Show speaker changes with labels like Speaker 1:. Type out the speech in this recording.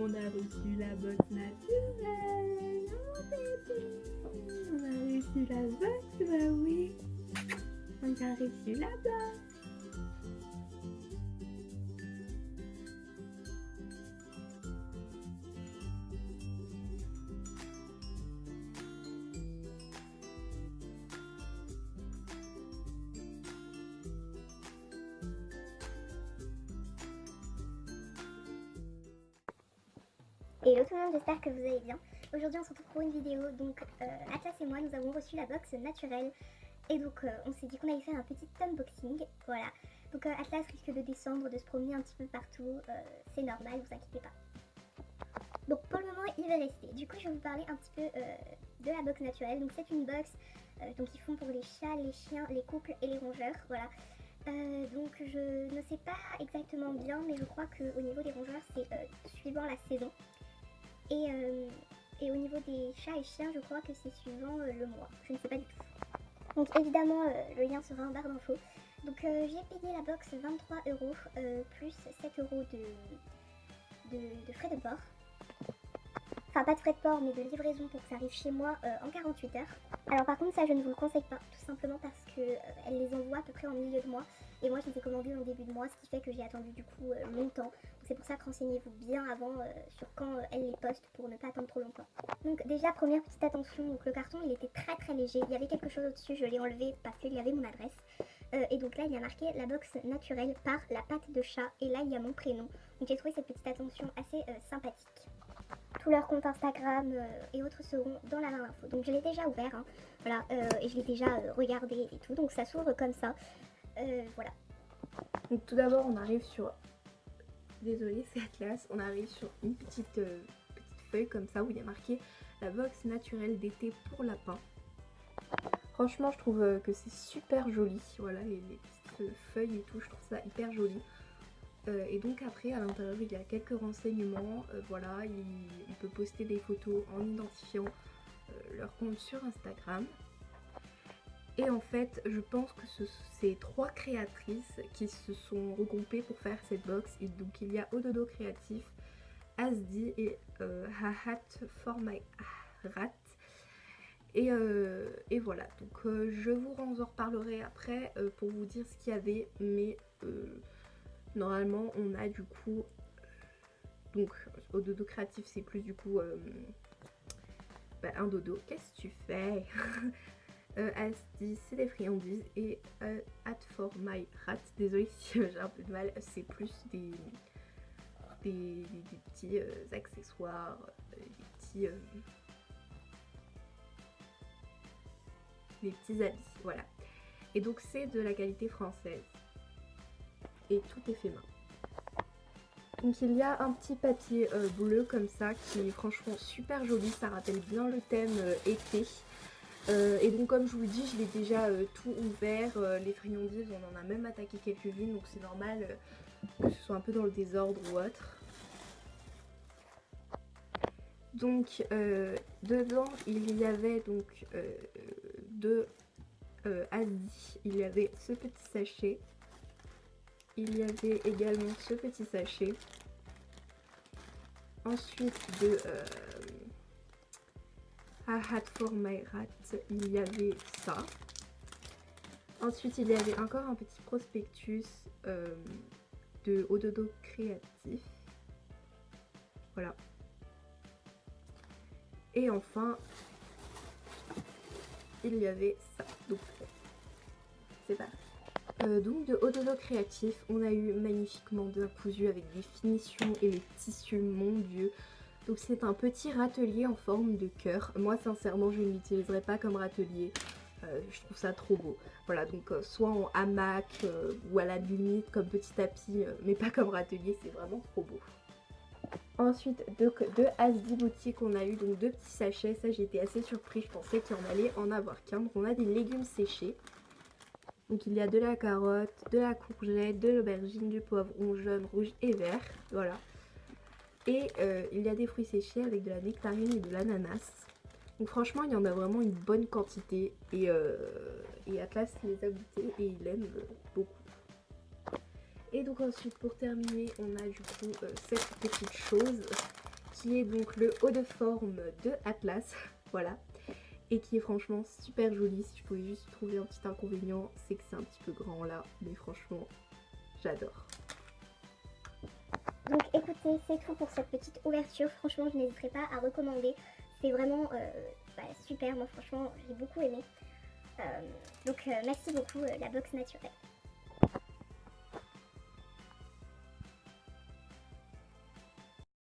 Speaker 1: On a reçu la box naturelle. Oh bébé, on a reçu la box, bah oui. On a reçu la box.
Speaker 2: Hello tout le monde, j'espère que vous allez bien. Aujourd'hui on se retrouve pour une vidéo, donc Atlas et moi nous avons reçu la box naturelle et donc on s'est dit qu'on allait faire un petit unboxing, voilà. Donc Atlas risque de descendre, de se promener un petit peu partout, c'est normal, vous inquiétez pas. Donc pour le moment il va rester, du coup je vais vous parler un petit peu de la box naturelle. Donc c'est une box donc ils font pour les chats, les chiens, les couples et les rongeurs, voilà. Donc je ne sais pas exactement bien, mais je crois qu'au niveau des rongeurs c'est suivant la saison. Et au niveau des chats et chiens, je crois que c'est suivant le mois. Je ne sais pas du tout. Donc évidemment, le lien sera en barre d'infos. Donc j'ai payé la box 23 € plus 7 € de frais de port. Enfin pas de frais de port mais de livraison pour que ça arrive chez moi en 48 heures. Alors par contre ça je ne vous le conseille pas, tout simplement parce qu'elle les envoie à peu près en milieu de mois. Et moi je les ai commandées en début de mois, ce qui fait que j'ai attendu du coup longtemps. C'est pour ça que renseignez-vous bien avant sur quand elle les poste pour ne pas attendre trop longtemps. Donc déjà première petite attention, donc le carton il était très léger. Il y avait quelque chose au-dessus, je l'ai enlevé parce qu'il y avait mon adresse. Et donc là il y a marqué la box naturelle par la patte de chat et là il y a mon prénom. Donc j'ai trouvé cette petite attention assez sympathique. Tous leurs comptes Instagram et autres seront dans la barre d'infos. Donc je l'ai déjà ouvert, hein, voilà, et je l'ai déjà regardé et tout. Donc ça s'ouvre comme ça, voilà.
Speaker 1: Donc tout d'abord on arrive sur, désolée c'est Atlas, on arrive sur une petite feuille comme ça où il y a marqué la box naturelle d'été pour lapin. Franchement je trouve que c'est super joli, voilà les petites feuilles et tout, je trouve ça hyper joli. Et donc après à l'intérieur il y a quelques renseignements, voilà, il peut poster des photos en identifiant leur compte sur Instagram. Et en fait je pense que c'est 3 créatrices qui se sont regroupées pour faire cette box. Et donc il y a Ododo Créatif, Asdi et Hahat for my rat. Et voilà, donc je vous en reparlerai après pour vous dire ce qu'il y avait, mais normalement on a du coup donc au dodo créatif c'est plus du coup un dodo, qu'est-ce que tu fais Asdi c'est des friandises et At for my rat, désolée si j'ai un peu de mal, c'est plus des petits accessoires, des petits habits, voilà. Et donc c'est de la qualité française et tout est fait main. Donc il y a un petit papier bleu comme ça qui est franchement super joli, ça rappelle bien le thème été. Et donc comme je vous le dis, je l'ai déjà tout ouvert, les friandises on en a même attaqué quelques-unes, donc c'est normal que ce soit un peu dans le désordre ou autre. Donc dedans il y avait donc de Asdi, il y avait ce petit sachet. Il y avait également ce petit sachet. Ensuite de Hat for my rat, il y avait ça. Ensuite il y avait encore un petit prospectus de Ododo Créatif. Voilà. Et enfin il y avait ça. Donc c'est parti. Donc de Ododo Créatif, on a eu magnifiquement bien cousu avec des finitions et les tissus, mon dieu. Donc c'est un petit râtelier en forme de cœur. Moi sincèrement je ne l'utiliserai pas comme râtelier, je trouve ça trop beau. Voilà, donc soit en hamac ou à la limite comme petit tapis, mais pas comme râtelier, c'est vraiment trop beau. Ensuite de Asdi Boutique on a eu donc 2 petits sachets, ça j'ai été assez surpris, je pensais qu'il y en allait en avoir qu'un. Donc on a des légumes séchés. Donc il y a de la carotte, de la courgette, de l'aubergine, du poivron jaune, rouge et vert, voilà. Et il y a des fruits séchés avec de la nectarine et de l'ananas. Donc franchement il y en a vraiment une bonne quantité et Atlas les a goûtés et il aime beaucoup. Et donc ensuite pour terminer on a du coup cette petite chose qui est donc le haut de forme de Atlas, voilà, et qui est franchement super joli. Si je pouvais juste trouver un petit inconvénient, c'est que c'est un petit peu grand là, mais franchement, j'adore.
Speaker 2: Donc écoutez, c'est tout pour cette petite ouverture. Franchement, je n'hésiterai pas à recommander. C'est vraiment super. Moi, franchement, j'ai beaucoup aimé. Donc merci beaucoup, la box naturelle.